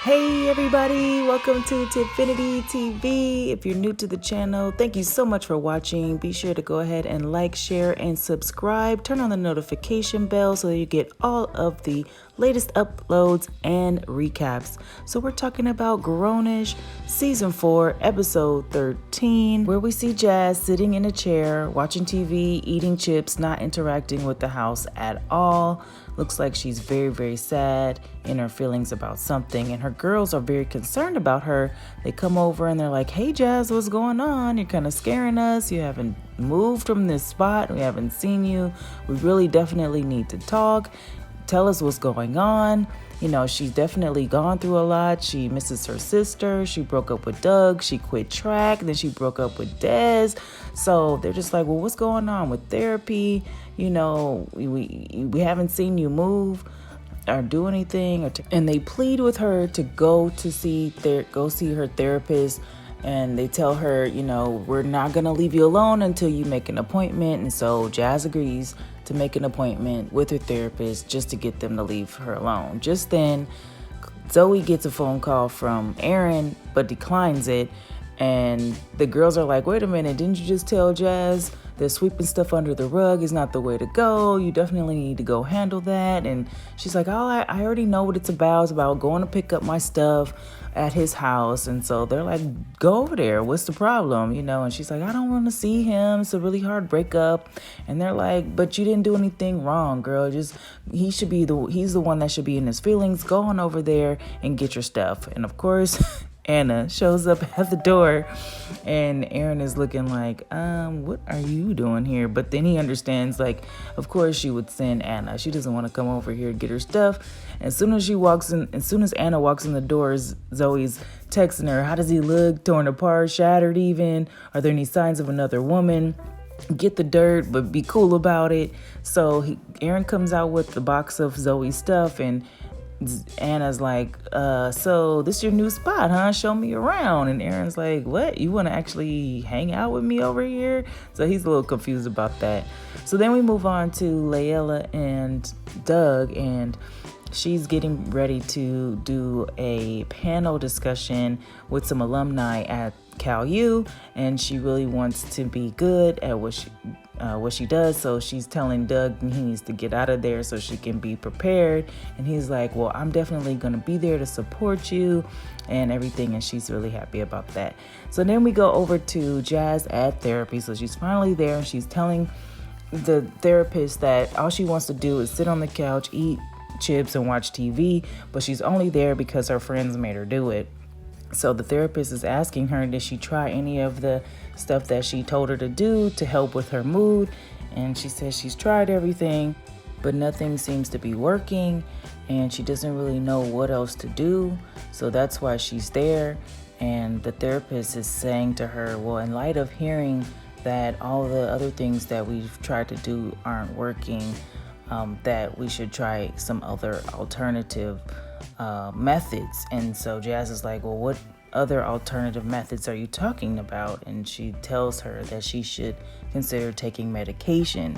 Hey everybody, welcome to Tifinity TV. If you're new to the channel, thank you so much for watching. Be sure to go ahead and like, share, and subscribe. Turn on the notification bell so that you get all of the latest uploads and recaps. So we're talking about Grownish Season 4, Episode 13, where we see Jazz sitting in a chair, watching TV, eating chips, not interacting with the house at all. Looks like she's very, very sad in her feelings about something, and her girls are very concerned about her. They come over and they're like, "Hey Jazz, what's going on? You're kind of scaring us. You haven't moved from this spot. We haven't seen you. We really definitely need to talk. Tell us what's going on." You know, she's definitely gone through a lot. She misses her sister. She broke up with Doug. She quit track. Then she broke up with Dez. So they're just like, well, what's going on with therapy? You know, we haven't seen you move or do anything. And they plead with her to go see her therapist. And they tell her, you know, we're not going to leave you alone until you make an appointment. And so Jazz agrees to make an appointment with her therapist just to get them to leave her alone. Just then, Zoey gets a phone call from Arron, but declines it. And the girls are like, wait a minute, didn't you just tell Jazz that sweeping stuff under the rug is not the way to go? You definitely need to go handle that. And she's like, oh, I already know what it's about. It's about going to pick up my stuff at his house. And so they're like, go over there. What's the problem? You know, and she's like, I don't want to see him. It's a really hard breakup. And they're like, but you didn't do anything wrong, girl. Just he's the one that should be in his feelings. Go on over there and get your stuff. And of course, Anna shows up at the door, and Arron is looking like, what are you doing here? But then he understands, like, of course she would send Anna. She doesn't want to come over here to get her stuff. As soon as Anna walks in the doors, Zoe's texting her, how does he look? Torn apart, shattered even? Are there any signs of another woman? Get the dirt, but be cool about it. So Arron comes out with the box of Zoe's stuff, and Anna's like, so this your new spot, huh? Show me around. And Aaron's like, what? You want to actually hang out with me over here? So he's a little confused about that. So then we move on to Layla and Doug, and she's getting ready to do a panel discussion with some alumni at Cal U, and she really wants to be good at what she does. So she's telling Doug he needs to get out of there so she can be prepared. And he's like, well, I'm definitely going to be there to support you and everything. And she's really happy about that. So then we go over to Jazz at therapy. So she's finally there, and she's telling the therapist that all she wants to do is sit on the couch, eat chips, and watch TV. But she's only there because her friends made her do it. So the therapist is asking her, did she try any of the stuff that she told her to do to help with her mood? And she says she's tried everything, but nothing seems to be working, and she doesn't really know what else to do. So that's why she's there. And the therapist is saying to her, well, in light of hearing that all the other things that we've tried to do aren't working, that we should try some other alternative methods. And so Jazz is like, well, what other alternative methods are you talking about? And she tells her that she should consider taking medication.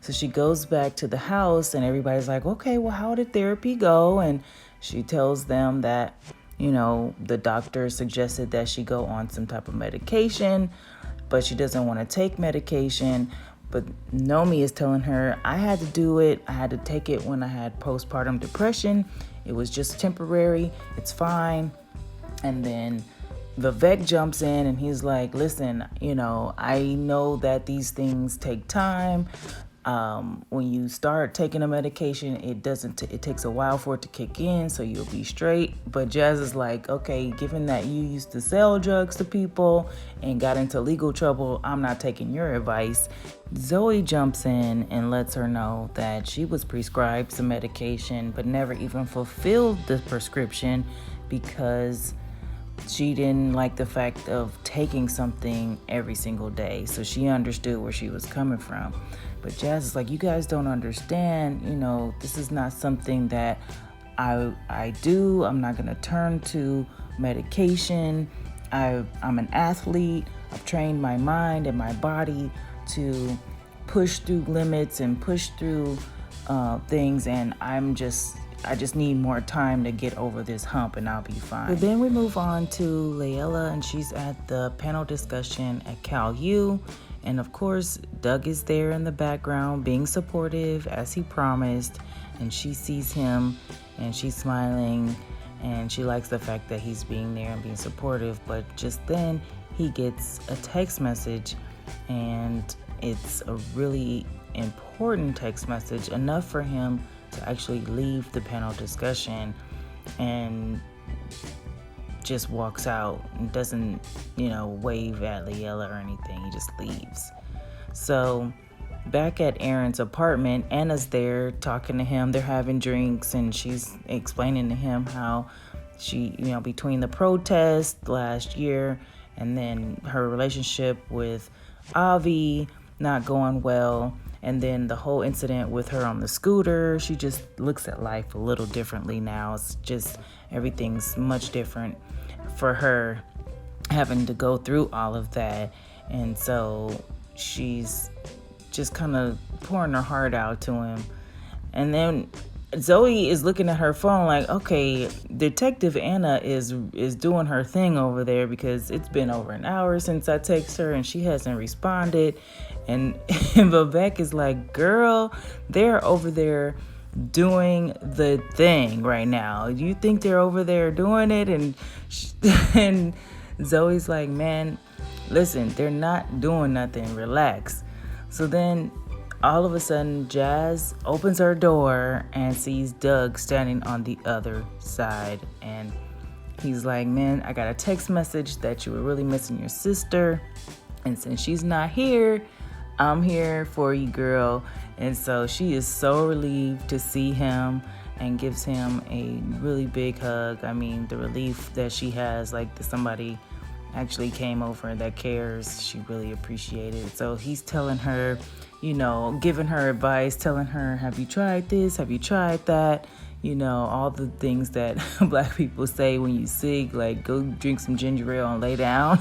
So she goes back to the house, and everybody's like, okay, well, how did therapy go? And she tells them that, you know, the doctor suggested that she go on some type of medication, but she doesn't want to take medication. But Nomi is telling her, I had to do it. I had to take it when I had postpartum depression. It was just temporary. It's fine. And then Vivek jumps in, and he's like, listen, you know, I know that these things take time. When you start taking a medication, it takes a while for it to kick in, so you'll be straight. But Jazz is like, okay, given that you used to sell drugs to people and got into legal trouble, I'm not taking your advice. Zoey jumps in and lets her know that she was prescribed some medication but never even fulfilled the prescription because she didn't like the fact of taking something every single day. So she understood where she was coming from. But Jazz is like, you guys don't understand, you know, this is not something that I do. I'm not going to turn to medication. I'm an athlete. I've trained my mind and my body to push through limits and push through things, and I'm just I just need more time to get over this hump and I'll be fine. But then we move on to Layla, and she's at the panel discussion at Cal U. And of course, Doug is there in the background being supportive as he promised. And she sees him and she's smiling, and she likes the fact that he's being there and being supportive. But just then he gets a text message, and it's a really important text message, enough for him to actually leave the panel discussion and just walks out and doesn't, wave at Layla or anything. He just leaves. So back at Arron's apartment, Anna's there talking to him. They're having drinks, and she's explaining to him how she, between the protest last year and then her relationship with Avi not going well, and then the whole incident with her on the scooter, she just looks at life a little differently now. It's just everything's much different for her, having to go through all of that. And so she's just kind of pouring her heart out to him. And then Zoe is looking at her phone like, okay, Detective Anna is doing her thing over there, because it's been over an hour since I text her and she hasn't responded. And Vivek is like, girl, they're over there doing the thing right now. You think they're over there doing it? And Zoe's like, man, listen, they're not doing nothing. Relax. So then all of a sudden, Jazz opens her door and sees Doug standing on the other side. And he's like, man, I got a text message that you were really missing your sister. And since she's not here, I'm here for you, girl. And so she is so relieved to see him and gives him a really big hug. I mean, the relief that she has, like that somebody actually came over that cares, she really appreciated it. So he's telling her, giving her advice, telling her, have you tried this? Have you tried that? All the things that Black people say when you sick, like go drink some ginger ale and lay down.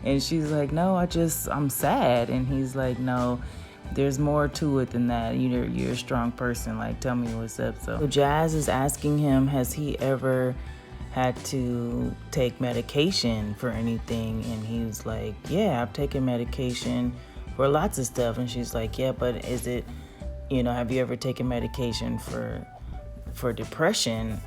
And she's like, no, I'm sad. And he's like, no, there's more to it than that. You're a strong person. Like, tell me what's up. So Jazz is asking him, has he ever had to take medication for anything? And he was like, yeah, I've taken medication for lots of stuff. And she's like, yeah, but is it, have you ever taken medication for depression?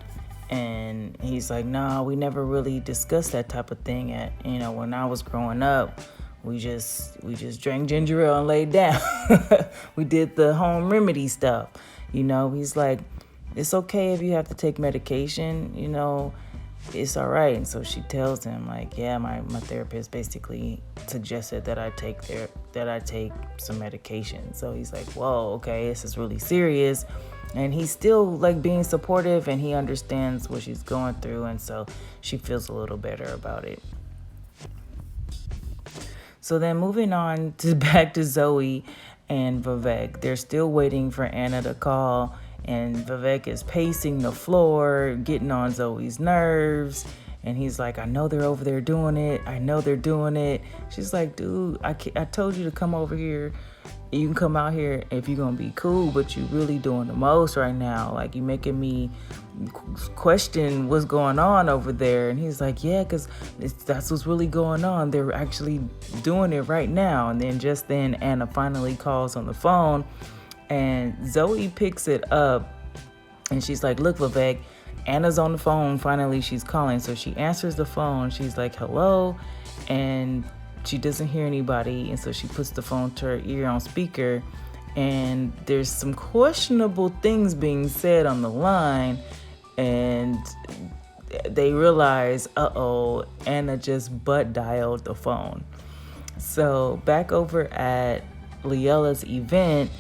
And he's like, no, we never really discussed that type of thing when I was growing up. We just drank ginger ale and laid down. We did the home remedy stuff. He's like, it's okay if you have to take medication, it's all right. And so she tells him, like, yeah, my therapist basically suggested that I take some medication. So he's like, whoa, okay, this is really serious. And he's still like being supportive, and he understands what she's going through. And so she feels a little better about it. So then moving on to back to Zoe and Vivek, they're still waiting for Anna to call. And Vivek is pacing the floor, getting on Zoe's nerves. And he's like, I know they're over there doing it. I know they're doing it. She's like, dude, I told you to come over here. You can come out here if you're going to be cool, but you really doing the most right now. Like, you making me question what's going on over there. And he's like, yeah, because that's what's really going on. They're actually doing it right now. And then just then Anna finally calls on the phone, and Zoe picks it up, and she's like, look, Vivek, Anna's on the phone. Finally, she's calling. So she answers the phone. She's like, hello. And she doesn't hear anybody. And so she puts the phone to her ear on speaker. And there's some questionable things being said on the line. And they realize, uh-oh, Anna just butt dialed the phone. So back over at Liella's event,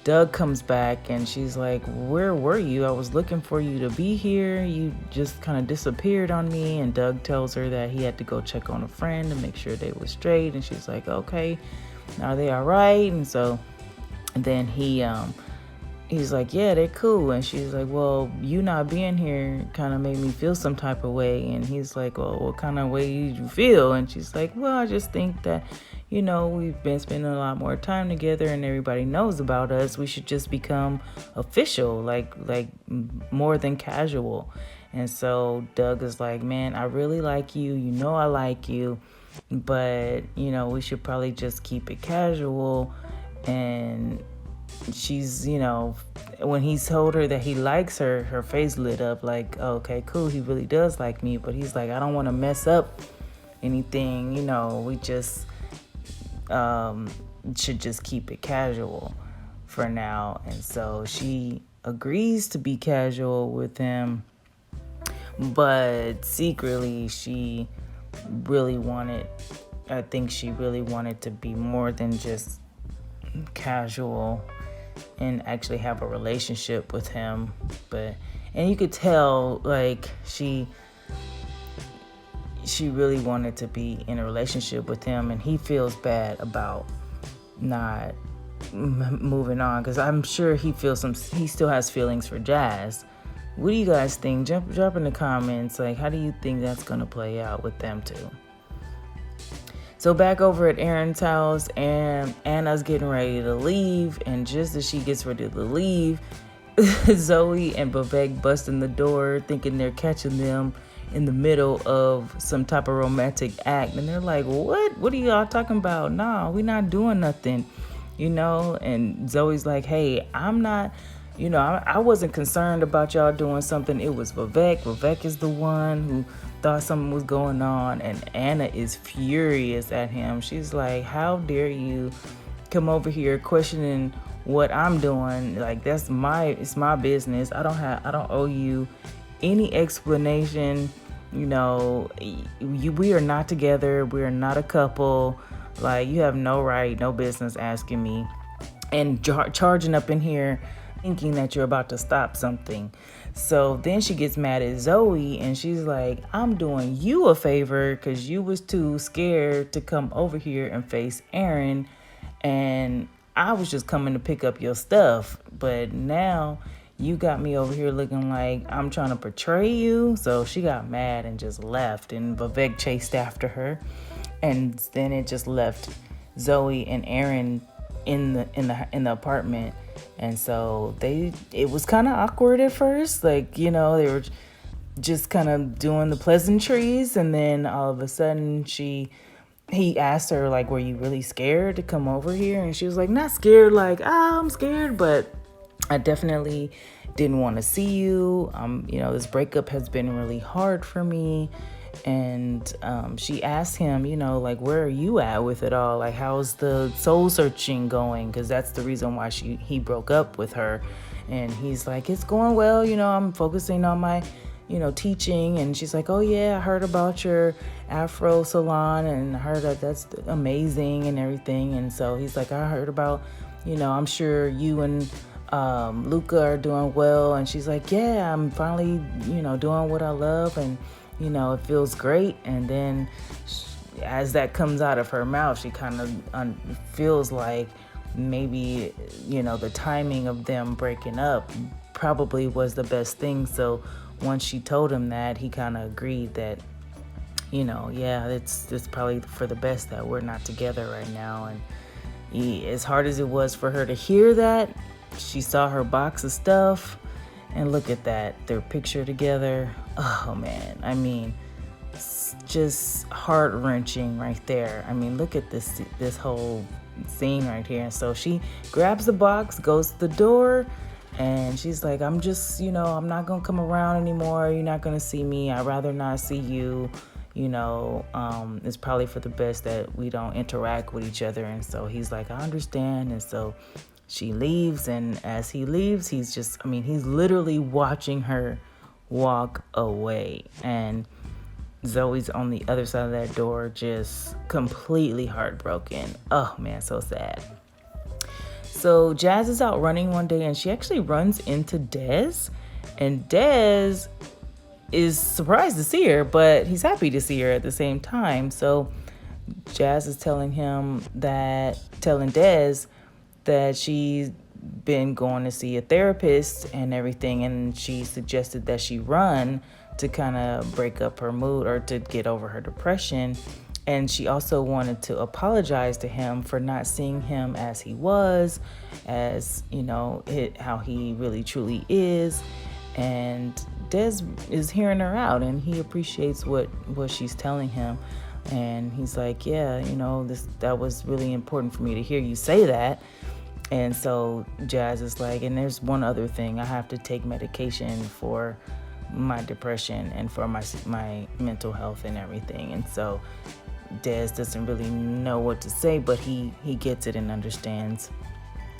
Doug comes back, and she's like, where were you? I was looking for you to be here. You just kind of disappeared on me. And Doug tells her that he had to go check on a friend to make sure they were straight. And she's like, okay, are they all right? And so then he he's like, yeah, they're cool. And she's like, well, you not being here kind of made me feel some type of way. And he's like, well, what kind of way did you feel? And she's like, well, I just think that, we've been spending a lot more time together and everybody knows about us. We should just become official, like more than casual. And so Doug is like, man, I really like you. I like you. But, we should probably just keep it casual. And she's, when he told her that he likes her, her face lit up like, oh, okay, cool. He really does like me. But he's like, I don't want to mess up anything. We just should just keep it casual for now. And so she agrees to be casual with him. But secretly, she really wanted to be more than just casual and actually have a relationship with him. And you could tell, like, she really wanted to be in a relationship with him, and he feels bad about not moving on, because I'm sure he still has feelings for Jazz. What do you guys think? Drop in the comments, like, how do you think that's gonna play out with them two? So back over at Arron's house, and Anna's getting ready to leave, and just as she gets ready to leave, Zoey and Vivek bust in the door thinking they're catching them in the middle of some type of romantic act. And they're like, what are y'all talking about? Nah, we're not doing nothing, And Zoe's like, hey, I'm not, I wasn't concerned about y'all doing something. It was Vivek. Vivek is the one who thought something was going on. And Anna is furious at him. She's like, how dare you come over here questioning what I'm doing? Like, it's my business. I don't owe you any explanation. We are not together. We are not a couple. Like, you have no right, no business asking me and charging up in here thinking that you're about to stop something. So then she gets mad at Zoey, and she's like, I'm doing you a favor because you was too scared to come over here and face Arron, and I was just coming to pick up your stuff. But now you got me over here looking like I'm trying to betray you. So she got mad and just left, and Vivek chased after her, and then it just left Zoey and Arron in the apartment. And so it was kind of awkward at first, like, they were just kind of doing the pleasantries, and then all of a sudden he asked her, like, were you really scared to come over here? And she was like, not scared, like, I'm scared, but I definitely didn't want to see you. This breakup has been really hard for me. And she asked him, like, where are you at with it all? Like, how's the soul searching going? Because that's the reason why he broke up with her. And he's like, it's going well. I'm focusing on my, teaching. And she's like, oh, yeah, I heard about your Afro salon and I heard that that's amazing and everything. And so he's like, I heard about, I'm sure you and Luca are doing well. And she's like, yeah, I'm finally, doing what I love. And it feels great. And then as that comes out of her mouth, she kind of feels like maybe, the timing of them breaking up probably was the best thing. So once she told him that, he kind of agreed that, it's probably for the best that we're not together right now. And as hard as it was for her to hear that, she saw her box of stuff. And look at that, their picture together. Oh man, I mean, it's just heart-wrenching right there. I mean, look at this whole scene right here. And so she grabs the box, goes to the door, and she's like, I'm just, I'm not gonna come around anymore. You're not gonna see me. I'd rather not see you. It's probably for the best that we don't interact with each other. And so he's like, I understand. And so she leaves, and as he leaves, he's literally watching her walk away. And Zoe's on the other side of that door, just completely heartbroken. Oh man, so sad. So Jazz is out running one day, and she actually runs into Dez. And Dez is surprised to see her, but he's happy to see her at the same time. So Jazz is telling Dez that she been going to see a therapist and everything, and she suggested that she run to kind of break up her mood or to get over her depression. And she also wanted to apologize to him for not seeing him as he was, as, you know, how he really truly is. And Des is hearing her out, and he appreciates what she's telling him. And he's like, yeah, you know, that was really important for me to hear you say that. And so Jazz is like, and there's one other thing, I have to take medication for my depression and for my mental health and everything. And so Des doesn't really know what to say, but he gets it and understands.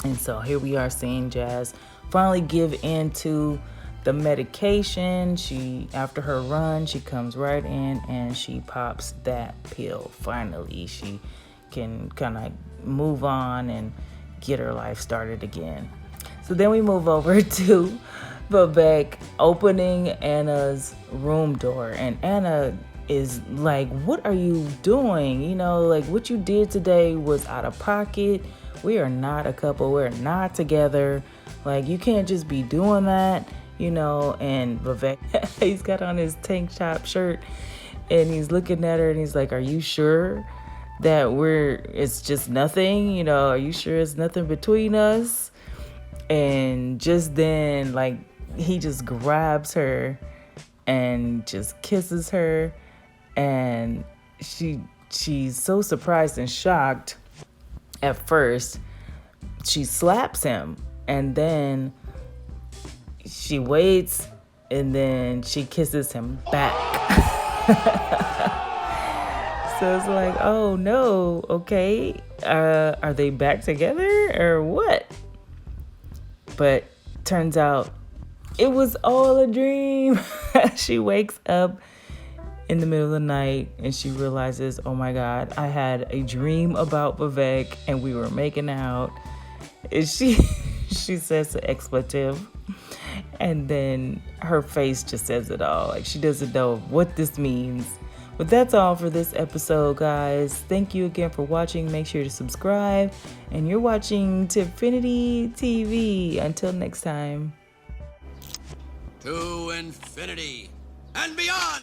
And so here we are seeing Jazz finally give in to the medication. After her run, she comes right in and she pops that pill. Finally, she can kind of move on and get her life started again. So then we move over to Vivek opening Anna's room door, and Anna is like, what are you doing? You know, like, what you did today was out of pocket. We are not a couple. We're not together. Like, you can't just be doing that, you know. And Vivek, he's got on his tank top shirt and he's looking at her and he's like, are you sure that it's just nothing? You know, are you sure it's nothing between us? And just then, like, he just grabs her and just kisses her. And she's so surprised and shocked at first. She slaps him, and then she waits, and then she kisses him back. So it's like, oh no, okay, are they back together or what? But turns out it was all a dream. She wakes up in the middle of the night and she realizes, oh my God, I had a dream about Vivek and we were making out. And she says the expletive, and then her face just says it all. Like, she doesn't know what this means. But that's all for this episode, guys. Thank you again for watching. Make sure to subscribe. And you're watching Tifinity TV. Until next time. To infinity and beyond!